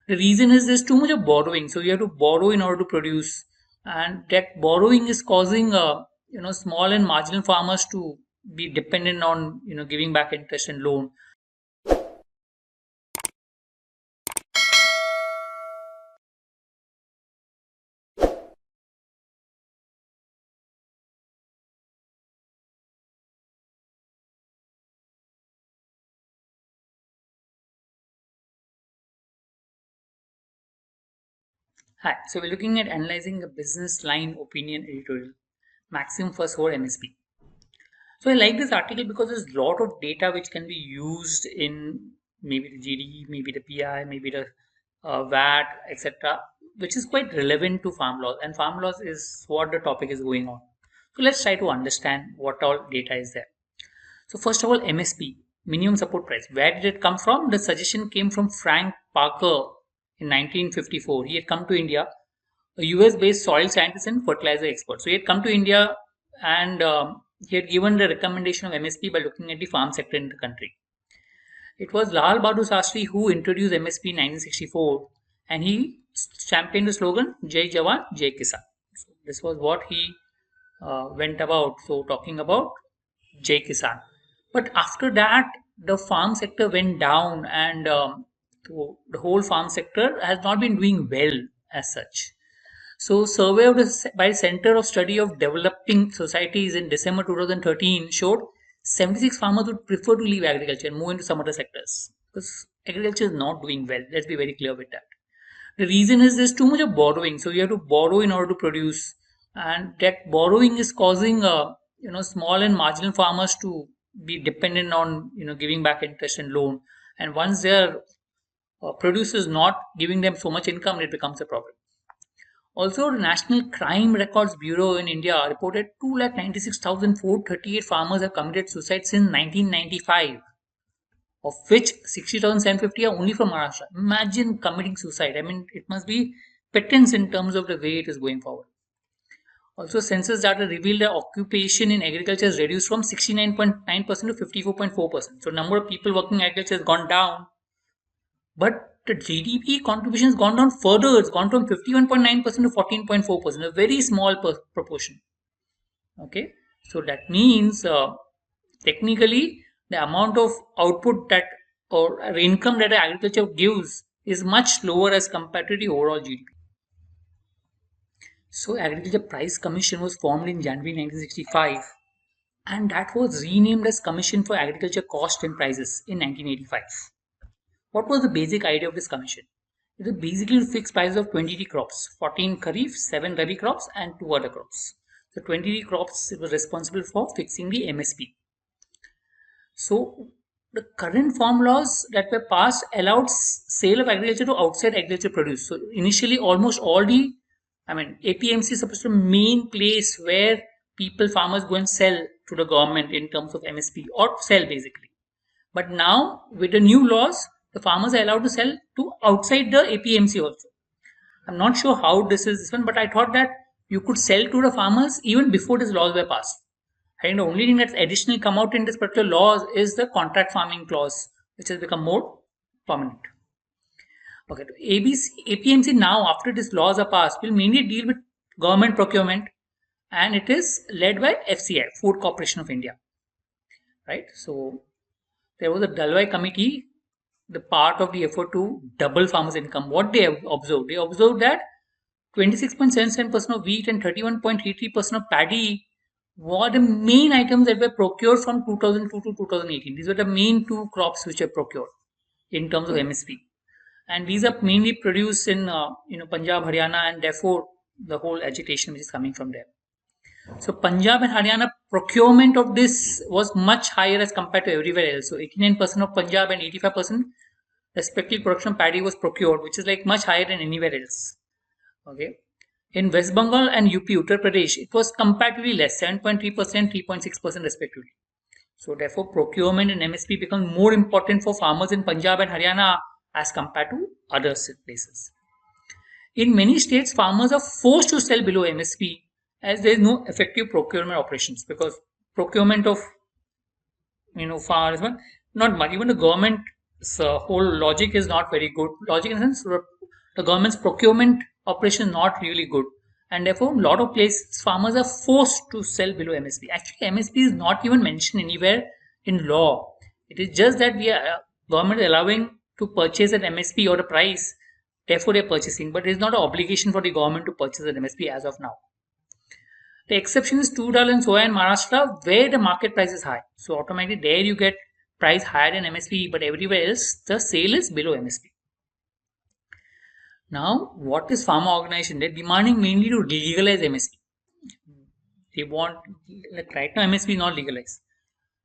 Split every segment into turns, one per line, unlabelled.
The reason is there's too much of borrowing, so you have to borrow in order to produce, and that borrowing is causing small and marginal farmers to be dependent on giving back interest and loan. Hi, so we're looking at analyzing a business line opinion editorial, maximum first word MSP. So I like this article because there's a lot of data which can be used in maybe the GD, maybe the PI, maybe the VAT, etc., which is quite relevant to farm laws. And farm laws is what the topic is going on. So let's try to understand what all data is there. So first of all, MSP, minimum support price. Where did it come from? The suggestion came from Frank Parker in 1954. He had come to India, a US-based soil scientist and fertilizer expert. So he had come to India and he had given the recommendation of MSP by looking at the farm sector in the country. It was Lal Bahadur Shastri who introduced MSP in 1964, and he championed the slogan Jai Jawan, Jai Kisan. So this was what he went about. So talking about Jai Kisan. But after that, the farm sector went down, and so the whole farm sector has not been doing well as such. So, survey of by Center of Study of Developing Societies in December 2013 showed 76 farmers would prefer to leave agriculture and move into some other sectors because agriculture is not doing well. Let's be very clear with that. The reason is there's too much of borrowing, so you have to borrow in order to produce, and that borrowing is causing small and marginal farmers to be dependent on giving back interest and loan, and once their produce is not giving them so much income, it becomes a problem. Also, the National Crime Records Bureau in India reported 296,438 farmers have committed suicide since 1995, of which 60,750 are only from Maharashtra. Imagine committing suicide. I mean, it must be pittance in terms of the way it is going forward. Also, census data revealed that occupation in agriculture has reduced from 69.9% to 54.4%. So, number of people working in agriculture has gone down, but the GDP contribution has gone down further. It's gone from 51.9% to 14.4%, a very small proportion. Okay, so that means technically the amount of output that or income that agriculture gives is much lower as compared to the overall GDP. So, Agriculture Price Commission was formed in January 1965, and that was renamed as Commission for Agriculture Cost and Prices in 1985. What was the basic idea of this commission? It is basically to fix prices of 20 crops, 14 kharif, 7 rabi crops, and 2 other crops. So 20 crops were responsible for fixing the MSP. So the current farm laws that were passed allowed sale of agriculture to outside agriculture produce. So initially, almost all APMC is supposed to be the main place where farmers go and sell to the government in terms of MSP or sell basically. But now with the new laws, the farmers are allowed to sell to outside the APMC also. I'm not sure how this one, but I thought that you could sell to the farmers even before these laws were passed. I think the only thing that's additionally come out in this particular laws is the contract farming clause, which has become more prominent. Okay, APMC now, after these laws are passed, will mainly deal with government procurement, and it is led by FCI, Food Corporation of India. Right? So there was a Dalwai committee, the part of the effort to double farmers' income. What they observed? They observed that 26.77% of wheat and 31.33% of paddy were the main items that were procured from 2002 to 2018. These were the main two crops which were procured in terms of MSP. And these are mainly produced in Punjab, Haryana, and therefore the whole agitation which is coming from there. So Punjab and Haryana procurement of this was much higher as compared to everywhere else. So 89% of Punjab and 85% respectively production of paddy was procured, which is like much higher than anywhere else. Okay. In West Bengal and UP, Uttar Pradesh, it was comparatively less, 7.3%, 3.6% respectively. So therefore, procurement and MSP become more important for farmers in Punjab and Haryana as compared to other places. In many states, farmers are forced to sell below MSP as there is no effective procurement operations, because procurement of farmers, not much. Even the government's whole logic is not very good. Logic in the sense, The government's procurement operation is not really good, and therefore a lot of places farmers are forced to sell below MSP. Actually, MSP is not even mentioned anywhere in law. It is just that we are government allowing to purchase at MSP or the price, therefore they are purchasing, but it is not an obligation for the government to purchase at MSP as of now. The exception is $2 in soya in Maharashtra where the market price is high. So automatically there you get price higher than MSP, but everywhere else the sale is below MSP. Now, what is farmer organization? They're demanding mainly to legalize MSP. They want, like right now MSP is not legalized.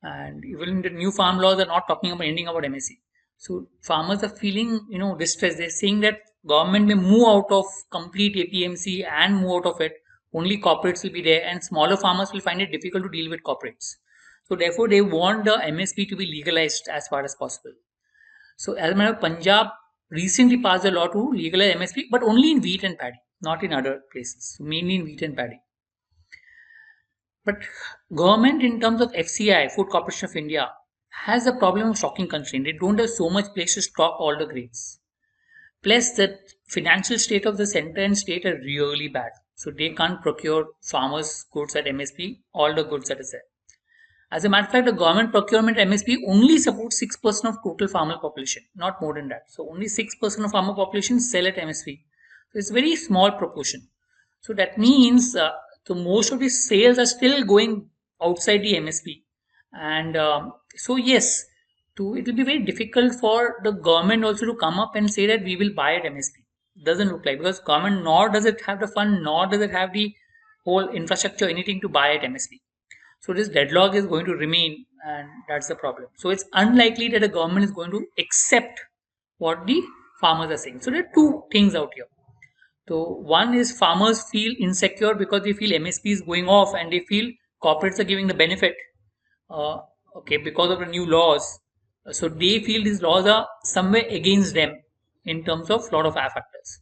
And even the new farm laws are not talking about anything about MSP. So farmers are feeling, distressed. They're saying that government may move out of complete APMC and move out of it. Only corporates will be there, and smaller farmers will find it difficult to deal with corporates. So therefore, they want the MSP to be legalized as far as possible. So as a matter of Punjab recently passed a law to legalize MSP, but only in wheat and paddy, not in other places. So mainly in wheat and paddy. But government in terms of FCI, Food Corporation of India, has a problem of stocking constraint. They don't have so much place to stock all the grains. Plus, the financial state of the center and state are really bad. So they can't procure farmers' goods at MSP, all the goods that is there. As a matter of fact, the government procurement MSP only supports 6% of total farmer population, not more than that. So only 6% of farmer population sell at MSP. So it's a very small proportion. So that means so most of the sales are still going outside the MSP. And so yes, it will be very difficult for the government also to come up and say that we will buy at MSP. Doesn't look like, because government nor does it have the fund, nor does it have the whole infrastructure, anything to buy at MSP. So this deadlock is going to remain, and that's the problem. So it's unlikely that the government is going to accept what the farmers are saying. So there are two things out here. So one is farmers feel insecure because they feel MSP is going off and they feel corporates are giving the benefit. Uh, okay, because of the new laws. So they feel these laws are somewhere against them in terms of lot of factors.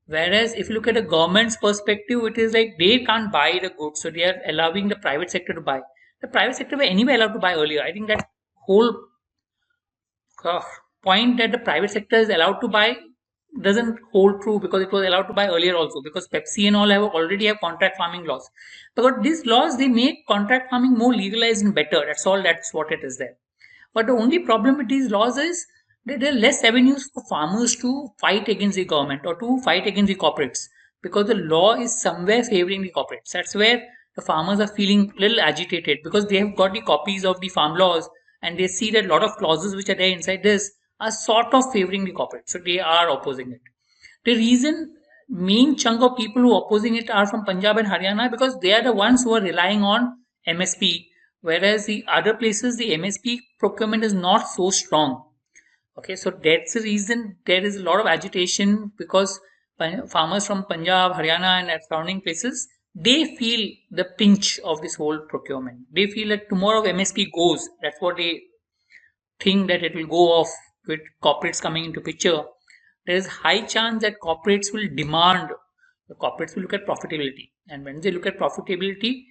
Whereas if you look at the government's perspective, it is like they can't buy the goods, so they are allowing the private sector to buy. The private sector were anyway allowed to buy earlier. I think that whole uh, point that the private sector is allowed to buy doesn't hold true, because it was allowed to buy earlier also, because Pepsi and all have already have contract farming laws. But these laws, they make contract farming more legalized and better. That's all. That's what it is there. But the only problem with these laws is that there are less avenues for farmers to fight against the government or to fight against the corporates, because the law is somewhere favoring the corporates. That's where the farmers are feeling a little agitated, because they have got the copies of the farm laws and they see that a lot of clauses which are there inside this are sort of favoring the corporates. So they are opposing it. The reason main chunk of people who are opposing it are from Punjab and Haryana, because they are the ones who are relying on MSP, whereas the other places the MSP procurement is not so strong. Okay, so that's the reason there is a lot of agitation, because farmers from Punjab, Haryana, and surrounding places, they feel the pinch of this whole procurement. They feel that tomorrow MSP goes. That's what they think, that it will go off with corporates coming into picture. There is high chance that corporates will demand. The corporates will look at profitability, and when they look at profitability,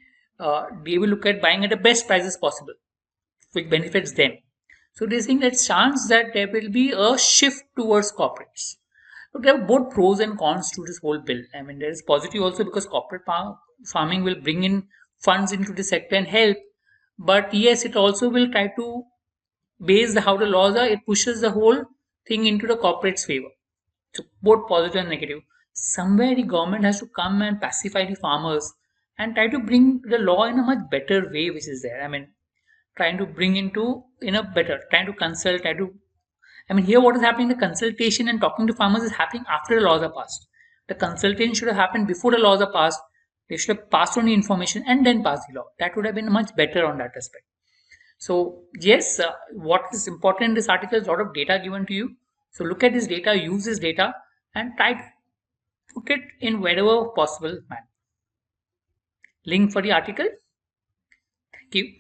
they will look at buying at the best prices possible, which benefits them. So they think that chance that there will be a shift towards corporates. So there are both pros and cons to this whole bill. I mean, there is positive also, because corporate farming will bring in funds into the sector and help. But yes, it also will try to, based how the laws are, it pushes the whole thing into the corporate's favor. So both positive and negative. Somewhere the government has to come and pacify the farmers and try to bring the law in a much better way, which is there. I mean, trying to bring into in a better, trying to consult, try to. I mean, here what is happening? The consultation and talking to farmers is happening after the laws are passed. The consultation should have happened before the laws are passed. They should have passed on the information and then passed the law. That would have been much better on that aspect. So yes, what is important in this article is a lot of data given to you. So look at this data, use this data, and try to put it in wherever possible manner. Link for the article. Thank you.